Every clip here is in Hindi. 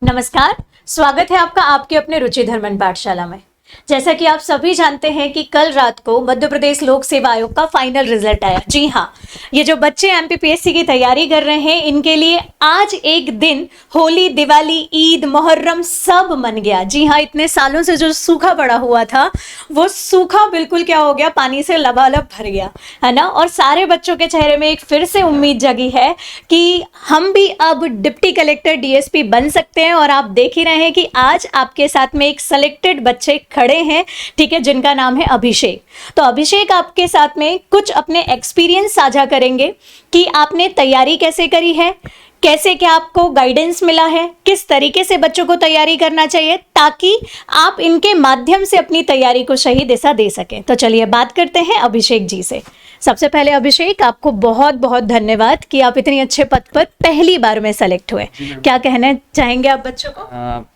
नमस्कार, स्वागत है आपका आपके अपने रुचि धर्मन पाठशाला में। जैसा कि आप सभी जानते हैं कि कल रात को मध्य प्रदेश लोक सेवा आयोग का फाइनल रिजल्ट आया। जी हाँ, ये जो बच्चे एमपीपीएससी की तैयारी कर रहे हैं, इनके लिए आज एक दिन होली, दिवाली, ईद, मुहर्रम सब मन गया। जी हाँ, इतने सालों से जो सूखा पड़ा हुआ था, वो सूखा बिल्कुल क्या हो गया, पानी से लबालब भर गया, है ना। और सारे बच्चों के चेहरे में एक फिर से उम्मीद जगी है कि हम भी अब डिप्टी कलेक्टर, डीएसपी बन सकते हैं। और आप देख ही रहे हैं कि आज आपके साथ में एक सेलेक्टेड बच्चे खड़े हैं, ठीक है, जिनका नाम है अभिषेक। तो अभिषेक आपके साथ में कुछ अपने एक्सपीरियंस साझा करेंगे कि आपने तैयारी कैसे करी है, कैसे क्या आपको गाइडेंस मिला है, किस तरीके से बच्चों को तैयारी करना चाहिए ताकि आप इनके माध्यम से अपनी तैयारी को सही दिशा दे सकें। तो चलिए बात करते हैं अभिषेक जी से। सबसे पहले अभिषेक, आपको बहुत बहुत धन्यवाद कि आप इतनी अच्छे पद पर पहली बार में सेलेक्ट हुए। क्या कहना चाहेंगे आप बच्चों को?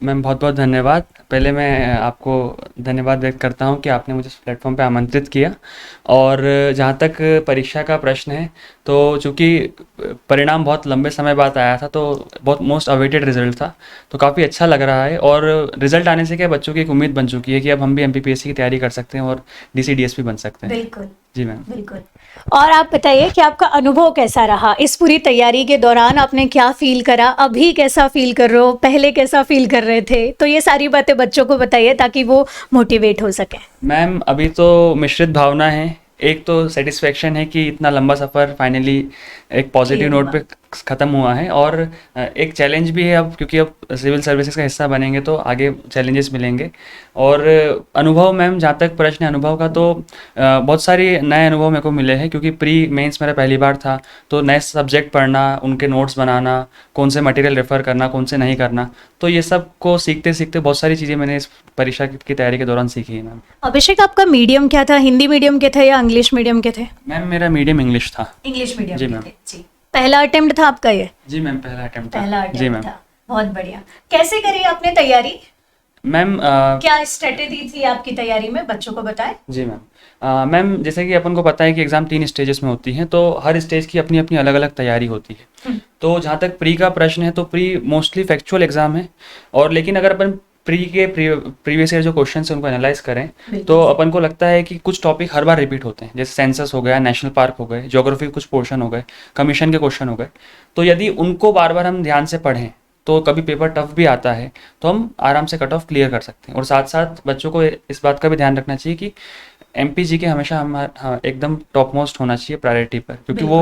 मैम बहुत बहुत धन्यवाद। पहले मैं आपको धन्यवाद व्यक्त करता हूं कि आपने मुझे इस प्लेटफॉर्म पे आमंत्रित किया। और जहां तक परीक्षा का प्रश्न है, तो चूंकि परिणाम बहुत लंबे समय बाद आया था, तो बहुत मोस्ट अवेटेड रिजल्ट था, तो काफ़ी अच्छा लग रहा है। और रिजल्ट आने से क्या, बच्चों की एक उम्मीद बन चुकी है कि अब हम भी एमपीपीएससी की तैयारी कर सकते हैं और डीसी डीएसपी बन सकते हैं। बिल्कुल जी मैम। बिल्कुल। और आप बताइए कि आपका अनुभव कैसा रहा इस पूरी तैयारी के दौरान? आपने क्या फील करा, अभी कैसा फील कर रहे हो, पहले कैसा फील कर रहे थे? तो ये सारी बातें बच्चों को बताइए ताकि वो मोटिवेट हो सके। मैम अभी तो मिश्रित भावना है। एक तो सेटिस्फेक्शन है कि इतना लंबा सफ़र फाइनली एक पॉजिटिव नोट पे ख़त्म हुआ है। और एक चैलेंज भी है अब, क्योंकि अब सिविल सर्विसेज का हिस्सा बनेंगे तो आगे चैलेंजेस मिलेंगे। और अनुभव मैम, जहाँ तक प्रश्न है अनुभव का, तो बहुत सारे नए अनुभव मेरे को मिले हैं, क्योंकि प्री मेंस मेरा पहली बार था। तो नए सब्जेक्ट पढ़ना, उनके नोट्स बनाना, कौन से मटेरियल रेफ़र करना, कौन से नहीं करना, तो ये सब को सीखते सीखते बहुत सारी चीज़ें मैंने इस परीक्षा की तैयारी के दौरान सीखी है मैम। अभिषेक, आपका मीडियम क्या था? हिंदी मीडियम के थे या इंग्लिश मीडियम के थे? मैम मेरा मीडियम इंग्लिश था। इंग्लिश मीडियम जी के मैम। थे। जी, पहला अटेम्प्ट था आपका ये? जी मैम, पहला अटेम्प्ट था। पहला जी अटेम्प्ट मैम। था, बहुत बढ़िया। कैसे करी आपने तैयारी? मैम क्या स्ट्रेटेजी थी आपकी तैयारी में, बच्चों को बताएं। जी मैम। मैम जैसे कि अपन को पता है कि एग्ज़ाम 3 स्टेजेस में होती हैं, तो हर स्टेज की अपनी अपनी अलग अलग तैयारी होती है। तो जहाँ तक प्री का प्रश्न है, तो प्री मोस्टली फैक्चुअल एग्ज़ाम है। और लेकिन अगर अपन प्री के प्रीवियस ईयर जो क्वेश्चन है उनको एनालाइज करें, तो अपन को लगता है कि कुछ टॉपिक हर बार रिपीट होते हैं, जैसे सेंसस हो गया, नेशनल पार्क हो गए, ज्योग्राफी के कुछ पोर्शन हो गए, कमीशन के क्वेश्चन हो गए। तो यदि उनको बार बार हम ध्यान से पढ़ें, तो कभी पेपर टफ भी आता है तो हम आराम से कट ऑफ क्लियर कर सकते हैं। और साथ साथ बच्चों को इस बात का भी ध्यान रखना चाहिए कि एमपीजी के हमेशा हमारा एकदम टॉप मोस्ट होना चाहिए प्रायोरिटी पर, क्योंकि वो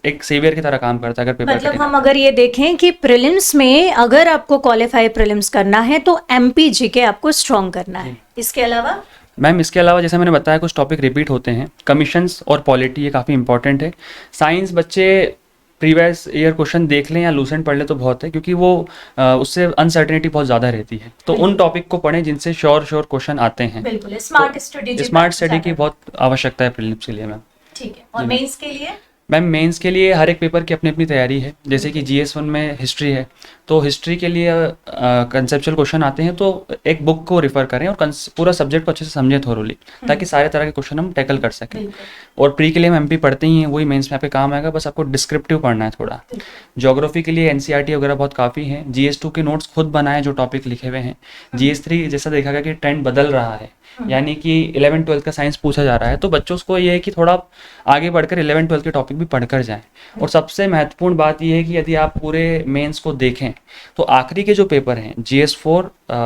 एक सेवियर की तरह काम करता है अगर पेपर मतलब हम अगर ये देखें कि प्रीलिम्स में अगर आपको क्वालिफाई प्रीलिम्स करना है तो एमपीजी के आपको स्ट्रॉन्ग करना है। इसके अलावा मैम, इसके अलावा जैसे मैंने बताया कुछ टॉपिक रिपीट होते हैं, कमीशंस और पॉलिटी, ये काफ़ी इंपॉर्टेंट है। साइंस बच्चे प्रीवियस ईयर क्वेश्चन देख लें या लूसेंट पढ़ लें तो बहुत है, क्योंकि वो उससे अनसर्टेनिटी बहुत ज़्यादा रहती है। तो उन टॉपिक को पढ़ें जिनसे श्योर क्वेश्चन आते हैं। बिल्कुल, स्मार्ट स्टडी की बहुत आवश्यकता है प्रीलिम्स के लिए मैम। ठीक है। और मेंस के लिए? मैम मेंस के लिए हर एक पेपर की अपनी अपनी तैयारी है। जैसे कि जीएस 1 में हिस्ट्री है, तो हिस्ट्री के लिए कंसेप्चुअल क्वेश्चन आते हैं, तो एक बुक को रिफ़र करें और पूरा सब्जेक्ट को अच्छे से समझें थोरोली, ताकि सारे तरह के क्वेश्चन हम टैकल कर सकें। और प्री के लिए हम एमपी पढ़ते ही हैं, वही मेंस में आपके काम आएगा, बस आपको डिस्क्रिप्टिव पढ़ना है थोड़ा। ज्योग्राफी के लिए एनसीईआरटी वगैरह बहुत काफ़ी हैं। जीएस 2 के नोट्स खुद बनाए जो टॉपिक लिखे हुए हैं। जीएस 3 जैसा देखा गया कि ट्रेंड बदल रहा है, यानी कि 11th-12th का साइंस पूछा जा रहा है, तो बच्चों को ये है कि थोड़ा आगे बढ़कर 11th-12th के टॉपिक भी पढ़कर जाएं। और सबसे महत्वपूर्ण बात ये है कि यदि आप पूरे मेंस को देखें, तो आखिरी के जो पेपर हैं GS4,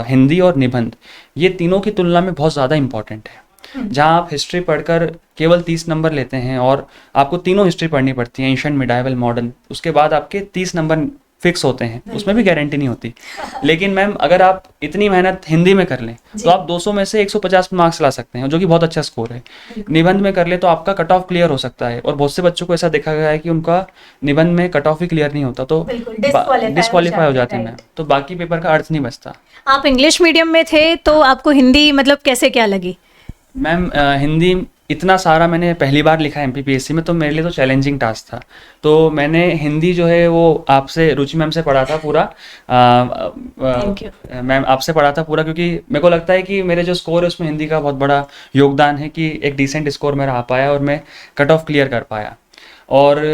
हिंदी और निबंध, ये तीनों की तुलना में बहुत ज़्यादा इंपॉर्टेंट है। जहाँ आप हिस्ट्री पढ़कर केवल 30 नंबर लेते हैं और आपको तीनों हिस्ट्री पढ़नी पड़ती है, एंशिएंट, मिडाइवल, मॉडर्न, उसके बाद आपके 30 नंबर फिक्स होते हैं, उसमें भी गारंटी नहीं होती। लेकिन मैम अगर आप इतनी मेहनत हिंदी में कर लें तो आप 200 में से 150 मार्क्स ला सकते हैं, जो कि बहुत अच्छा स्कोर है। निबंध में कर ले तो आपका कट ऑफ क्लियर हो सकता है, और बहुत से बच्चों को ऐसा देखा गया है कि उनका निबंध में कट ऑफ ही क्लियर नहीं होता, तो डिस्क्वालीफाई हो जाते हैं मैम, तो बाकी पेपर का अर्थ नहीं बचता। आप इंग्लिश मीडियम में थे, तो आपको हिंदी मतलब कैसे क्या लगी? मैम हिंदी इतना सारा मैंने पहली बार लिखा है एमपीपीएससी में, तो मेरे लिए तो चैलेंजिंग टास्क था। तो मैंने हिंदी जो है वो आपसे, रुचि मैम से पढ़ा था पूरा। मैम आपसे पढ़ा था पूरा, क्योंकि मेरे को लगता है कि मेरे जो स्कोर है उसमें हिंदी का बहुत बड़ा योगदान है कि एक डिसेंट स्कोर मेरा आ पाया और मैं कट ऑफ क्लियर कर पाया। और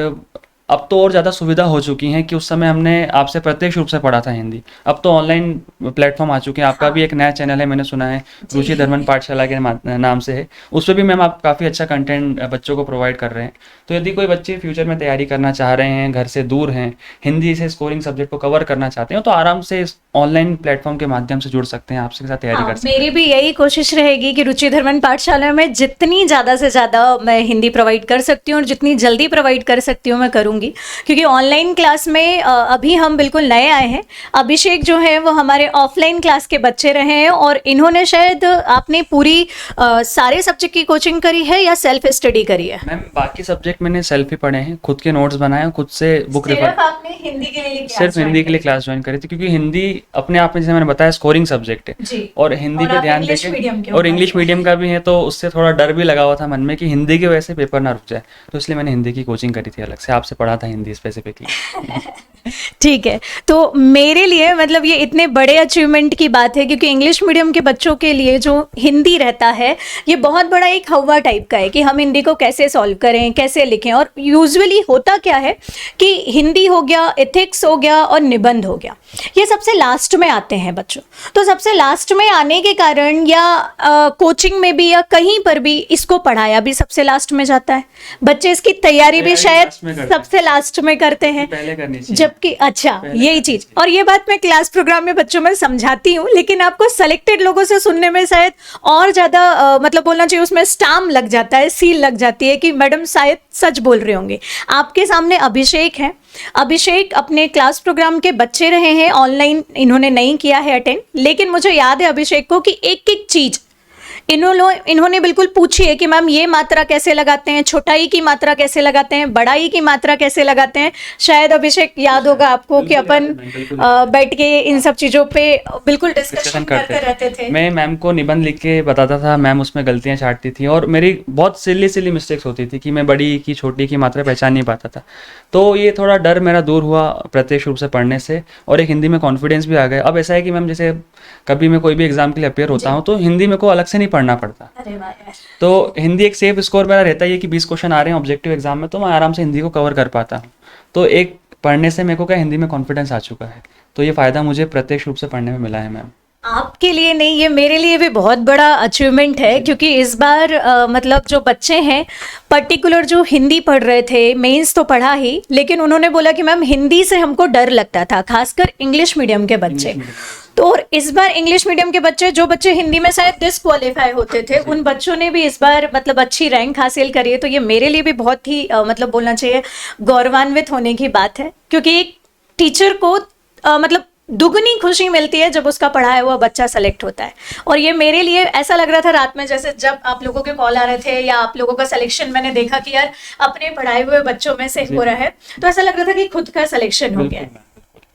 अब तो और ज़्यादा सुविधा हो चुकी हैं कि उस समय हमने आपसे प्रत्यक्ष रूप से पढ़ा था हिंदी। अब तो ऑनलाइन प्लेटफॉर्म आ चुके हैं। आपका भी एक नया चैनल है, मैंने सुना है, रुचि धर्मन पाठशाला के नाम से है। उस पर भी मैम आप काफ़ी अच्छा कंटेंट बच्चों को प्रोवाइड कर रहे हैं। तो यदि कोई बच्चे फ्यूचर में तैयारी करना चाह रहे हैं, घर से दूर हैं, हिंदी से स्कोरिंग सब्जेक्ट को कवर करना चाहते हैं, तो आराम से इस ऑनलाइन प्लेटफॉर्म के माध्यम से जुड़ सकते हैं, आपके साथ तैयारी हाँ, कर सकते हैं। मेरी भी यही कोशिश रहेगी कि रुचि धर्मन पाठशाला में जितनी ज़्यादा से ज़्यादा मैं हिंदी प्रोवाइड कर सकती हूँ और जितनी जल्दी प्रोवाइड कर सकती हूँ मैं करूँगी, क्योंकि ऑनलाइन क्लास में अभी हम बिल्कुल नए आए हैं। अभिषेक जो है वो हमारे ऑफलाइन क्लास के बच्चे रहे हैं और इन्होंने शायद आपने पूरी सारे सब्जेक्ट की कोचिंग करी है या सेल्फ स्टडी करी है? मैम बाकी सब्जेक्ट मैंने सेल्फ ही पढ़े हैं, खुद के नोट्स बनाए हैं, खुद से बुक सिर्फ रेफर, आपने हिंदी के लिए क्लास सिर्फ हिंदी के लिए ज्वाइन क्लास ज्वाइन करी थी, क्योंकि हिंदी अपने आप में जैसे मैंने बताया स्कोरिंग सब्जेक्ट है जी। और हिंदी और पे आप ध्यान इंग्लिश मीडियम के देके, और हो इंग्लिश मीडियम का भी है, तो उससे थोड़ा डर भी लगा हुआ था मन में कि हिंदी की वजह से पेपर ना रुक जाए, तो इसलिए मैंने हिंदी की कोचिंग करी थी अलग से, आपसे पढ़ा था हिंदी स्पेसिफिकली। ठीक है, तो मेरे लिए मतलब ये इतने बड़े अचीवमेंट की बात है, क्योंकि इंग्लिश मीडियम के बच्चों के लिए जो हिंदी रहता है ये बहुत बड़ा एक हवा टाइप का है कि हम हिंदी को कैसे सॉल्व करें, कैसे लिखें। और यूजुअली होता क्या है कि हिंदी हो गया, एथिक्स हो गया और निबंध हो गया, ये सबसे लास्ट में आते हैं बच्चों। तो सबसे लास्ट में आने के कारण या कोचिंग में भी या कहीं पर भी इसको पढ़ाया भी सबसे लास्ट में जाता है। बच्चे इसकी तैयारी भी तैयारी शायद लास्ट में करते हैं। सबसे लास्ट में करते हैं, पहले करनी चाहिए। जबकि अच्छा पहले यही करनी चीज, चाहिए। और ये बात मैं क्लास प्रोग्राम में बच्चों में समझाती हूँ, लेकिन आपको सेलेक्टेड लोगों से सुनने में शायद और ज्यादा मतलब बोलना चाहिए, उसमें स्टाम्प लग जाता है, सील लग जाती है कि मैडम शायद सच बोल रहे होंगे। आपके सामने अभिषेक है, अभिषेक अपने क्लास प्रोग्राम के बच्चे रहे हैं, ऑनलाइन इन्होंने नहीं किया है अटेंड, लेकिन मुझे याद है अभिषेक को कि एक एक चीज इन्होंने बिल्कुल पूछी है कि मैम ये मात्रा कैसे लगाते हैं, छोटाई की मात्रा कैसे लगाते हैं, बड़ाई की मात्रा कैसे लगाते हैं। शायद अभिषेक याद होगा आपको कि बिल्कुल अपन याद है, बिल्कुल। बैठ के इन सब चीजों पे बिल्कुल डिस्कशन डिस्कशन करते करते रहते थे। मैं मैम को निबंध लिख के बताता था, मैम उसमें गलतियां छांटती थी और मेरी बहुत सिली मिस्टेक्स होती थी कि मैं बड़ी की छोटी की मात्रा पहचान नहीं पाता था। तो ये थोड़ा डर मेरा दूर हुआ प्रत्यक्ष रूप से पढ़ने से, और एक हिंदी में कॉन्फिडेंस भी आ गया। अब ऐसा है कि मैम जैसे कभी मैं कोई भी एग्जाम के लिए अपेयर होता हूँ तो हिंदी मेरे को अलग से नहीं पढ़ना पड़ता। अरे वाह यार। तो हिंदी एक सेफ स्कोर मेरा रहता ही है कि 20 क्वेश्चन आ रहे हैं ऑब्जेक्टिव एग्जाम में, तो मैं आराम से हिंदी को कवर कर पाता हूँ। तो एक पढ़ने से मेरे को क्या हिंदी में कॉन्फिडेंस आ चुका है, तो ये फ़ायदा मुझे प्रत्यक्ष रूप से पढ़ने में मिला है मैम। आपके लिए नहीं, ये मेरे लिए भी बहुत बड़ा अचीवमेंट है, क्योंकि इस बार मतलब जो बच्चे हैं पर्टिकुलर जो हिंदी पढ़ रहे थे, मेंस तो पढ़ा ही, लेकिन उन्होंने बोला कि मैम हिंदी से हमको डर लगता था, खासकर इंग्लिश मीडियम के बच्चे। तो और इस बार इंग्लिश मीडियम के बच्चे, जो बच्चे हिंदी में शायद डिसक्वालीफाई होते थे, उन बच्चों ने भी इस बार मतलब अच्छी रैंक हासिल करी है। तो ये मेरे लिए भी बहुत ही मतलब बोलना चाहिए गौरवान्वित होने की बात है, क्योंकि एक टीचर को मतलब दुगनी खुशी मिलती है जब उसका पढ़ाया हुआ बच्चा सेलेक्ट होता है। और ये मेरे लिए ऐसा लग रहा था रात में, जैसे जब आप लोगों के कॉल आ रहे थे या आप लोगों का सिलेक्शन मैंने देखा कि यार अपने पढ़ाए हुए बच्चों में से हो रहा है, तो ऐसा लग रहा था कि खुद का सिलेक्शन हो गया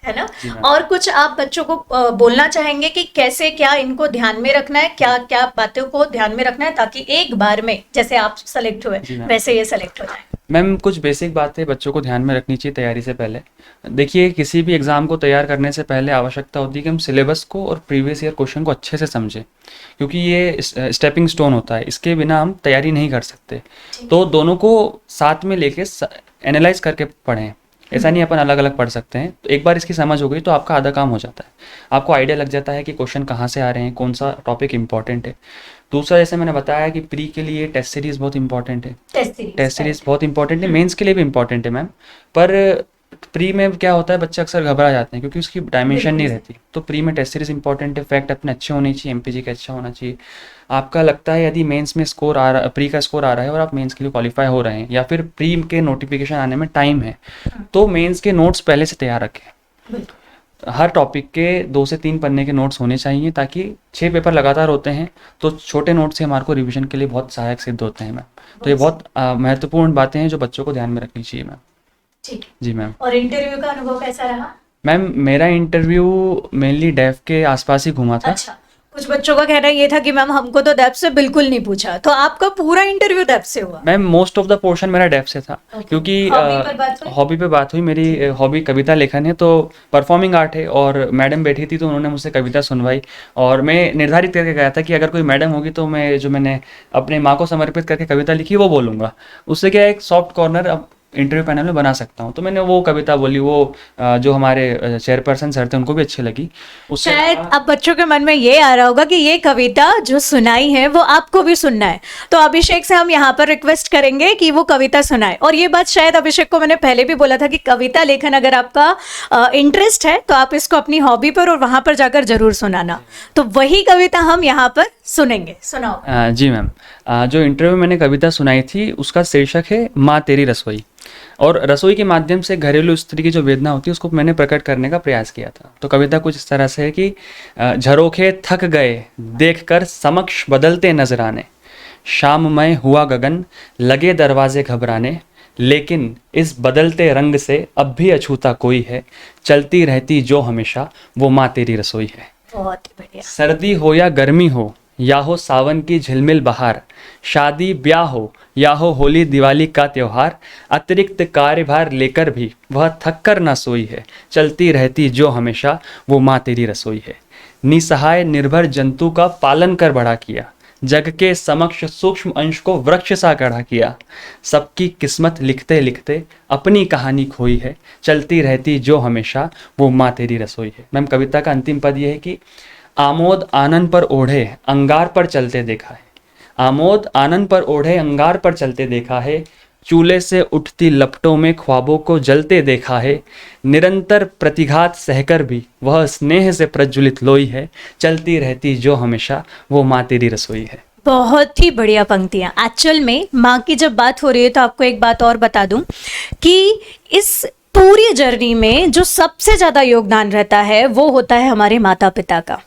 है ना। और कुछ आप बच्चों को बोलना चाहेंगे कि कैसे क्या इनको ध्यान में रखना है, क्या क्या बातों को ध्यान में रखना है, ताकि एक बार में जैसे आप सेलेक्ट हुए वैसे ये सेलेक्ट हो जाए? मैम कुछ बेसिक बातें बच्चों को ध्यान में रखनी चाहिए तैयारी से पहले। देखिए किसी भी एग्ज़ाम को तैयार करने से पहले आवश्यकता होती है कि हम सिलेबस को और प्रीवियस ईयर क्वेश्चन को अच्छे से समझें, क्योंकि ये स्टेपिंग स्टोन होता है, इसके बिना हम तैयारी नहीं कर सकते। तो दोनों को साथ में लेके एनालाइज करके पढ़ें, ऐसा नहीं अपन अलग अलग पढ़ सकते हैं। तो एक बार इसकी समझ हो गई तो आपका आधा काम हो जाता है, आपको आइडिया लग जाता है कि क्वेश्चन कहाँ से आ रहे हैं, कौन सा टॉपिक इंपॉर्टेंट है। दूसरा, जैसे मैंने बताया कि प्री के लिए टेस्ट सीरीज बहुत इंपॉर्टेंट है, टेस्ट सीरीज बहुत इंपॉर्टेंट है, मेंस के लिए भी इंपॉर्टेंट है मैम। पर प्री में क्या होता है, बच्चे अक्सर घबरा जाते हैं क्योंकि उसकी डायमेंशन नहीं रहती। तो प्री में टेस्ट सीरीज इंपॉर्टेंट है, फैक्ट अपने अच्छे होने चाहिए, एमपीजी का अच्छा होना चाहिए। आपका लगता है यदि मेंस में स्कोर आ रहा, प्री का स्कोर आ रहा है और आप मेंस के लिए क्वालिफाई हो रहे हैं, या फिर प्री के नोटिफिकेशन आने में टाइम है, तो मेंस के नोट्स पहले से तैयार रखें। हर टॉपिक के 2 से 3 पन्ने के नोट्स होने चाहिए, ताकि 6 पेपर लगातार होते हैं तो छोटे नोट्स से हमारे को रिवीजन के लिए बहुत सहायक सिद्ध होते हैं मैम। तो ये बहुत महत्वपूर्ण बातें हैं जो बच्चों को ध्यान में रखनी चाहिए मैम। ठीक है जी मैम। और इंटरव्यू का अनुभव कैसा रहा? मैम मेरा इंटरव्यू मेनली डेफ के आसपास ही घूमा था। अच्छा, कुछ बच्चों का कहना ये था कि मैम हमको तो डेप्थ से बिल्कुल नहीं पूछा, तो आपका पूरा इंटरव्यू डेप्थ से हुआ? Ma'am most of the portion मेरा डेफ से था, क्योंकि हॉबी पे बात हुई। मेरी हॉबी कविता लेखन है, तो परफॉर्मिंग आर्ट है, और मैडम बैठी थी तो उन्होंने मुझसे कविता सुनवाई, और मैं निर्धारित करके गया था कि अगर कोई मैडम होगी तो मैं जो मैंने अपने माँ को समर्पित करके कविता लिखी वो बोलूँगा। उससे क्या एक सॉफ्ट कॉर्नर, अब इंटरव्यू पैनल में बना सकता हूँ। तो मैंने वो कविता बोली, वो जो हमारे चेयरपर्सन सर थे उनको भी अच्छी लगी। उससे शायद अब बच्चों के मन में ये आ रहा होगा कि ये कविता जो सुनाई है वो आपको भी सुनना है, तो अभिषेक से हम यहाँ पर रिक्वेस्ट करेंगे कि वो कविता सुनाए। और ये बात शायद अभिषेक को मैंने पहले भी बोला था कि कविता लेखन अगर आपका इंटरेस्ट है तो आप इसको अपनी हॉबी पर और वहां पर जाकर जरूर सुनाना। तो वही कविता हम यहाँ पर सुनेंगे, सुनाओ। जी मैम, जो इंटरव्यू में मैंने कविता सुनाई थी उसका शीर्षक है माँ तेरी रसोई। और रसोई के माध्यम से घरेलू स्त्री की जो वेदना होती है उसको मैंने प्रकट करने का प्रयास किया था। तो कविता कुछ इस तरह से है कि झरोखे थक गए देखकर समक्ष बदलते नजराने, शाममय हुआ गगन लगे दरवाजे घबराने, लेकिन इस बदलते रंग से अब भी अछूता कोई है, चलती रहती जो हमेशा वो माँ तेरी रसोई है। बहुत बढ़िया। सर्दी हो या गर्मी हो या हो सावन की झिलमिल बहार, शादी ब्याह हो या हो होली दिवाली का त्योहार, अतिरिक्त कार्यभार लेकर भी वह थक कर ना सोई है, चलती रहती जो हमेशा वो माँ तेरी रसोई है। निसहाय निर्भर जंतु का पालन कर बड़ा किया, जग के समक्ष सूक्ष्म अंश को वृक्ष सा खड़ा किया, सबकी किस्मत लिखते लिखते अपनी कहानी खोई है, चलती रहती जो हमेशा वो माँ तेरी रसोई है। मैम, कविता का अंतिम पद ये है कि आमोद आनंद पर ओढ़े अंगार पर चलते देखा है, आमोद आनंद पर ओढ़े अंगार पर चलते देखा है, चूल्हे से उठती लपटों में ख्वाबों को जलते देखा है, निरंतर प्रतिघात सहकर भी वह स्नेह से प्रज्वलित लोई है, चलती रहती जो हमेशा वो माँ तेरी रसोई है। बहुत ही बढ़िया पंक्तियां। एक्चुअल में माँ की जब बात हो रही है तो आपको एक बात और बता दूं कि इस पूरी जर्नी में जो सबसे ज्यादा योगदान रहता है वो होता है हमारे माता पिता का।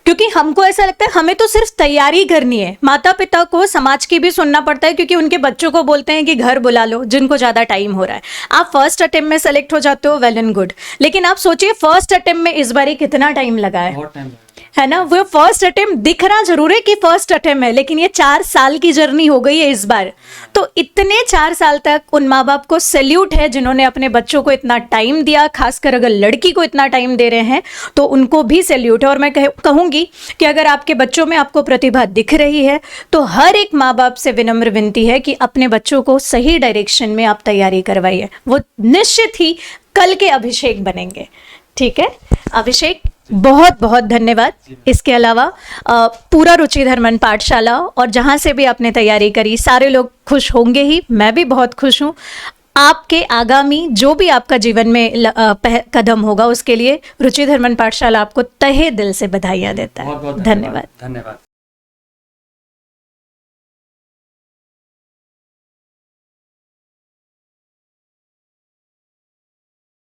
क्योंकि हमको ऐसा लगता है हमें तो सिर्फ तैयारी करनी है, माता पिता को समाज की भी सुनना पड़ता है, क्योंकि उनके बच्चों को बोलते हैं कि घर बुला लो जिनको ज़्यादा टाइम हो रहा है। आप फर्स्ट अटेम्प्ट में सेलेक्ट हो जाते हो, वेल एंड गुड, लेकिन आप सोचिए फर्स्ट अटेम्प्ट में इस बार कितना टाइम लगा है, बहुत टाइम है ना। वो फर्स्ट अटेम्प्ट दिख रहा जरूर है कि फर्स्ट अटेम्प्ट है, लेकिन ये 4 साल की जर्नी हो गई है इस बार। तो इतने 4 साल तक उन माँ बाप को सैल्यूट है जिन्होंने अपने बच्चों को इतना टाइम दिया, खासकर अगर लड़की को इतना टाइम दे रहे हैं तो उनको भी सैल्यूट है। और मैं कहूँगी कि अगर आपके बच्चों में आपको प्रतिभा दिख रही है तो हर एक माँ बाप से विनम्र विनती है कि अपने बच्चों को सही डायरेक्शन में आप तैयारी करवाइए, वो निश्चित ही कल के अभिषेक बनेंगे। ठीक है अभिषेक, बहुत बहुत धन्यवाद। इसके अलावा पूरा रुचिधर मन पाठशाला और जहाँ से भी आपने तैयारी करी सारे लोग खुश होंगे ही, मैं भी बहुत खुश हूँ। आपके आगामी जो भी आपका जीवन में कदम होगा उसके लिए रुचिधर मन पाठशाला आपको तहे दिल से बधाइयाँ देता है। बहुत बहुत धन्यवाद। धन्यवाद।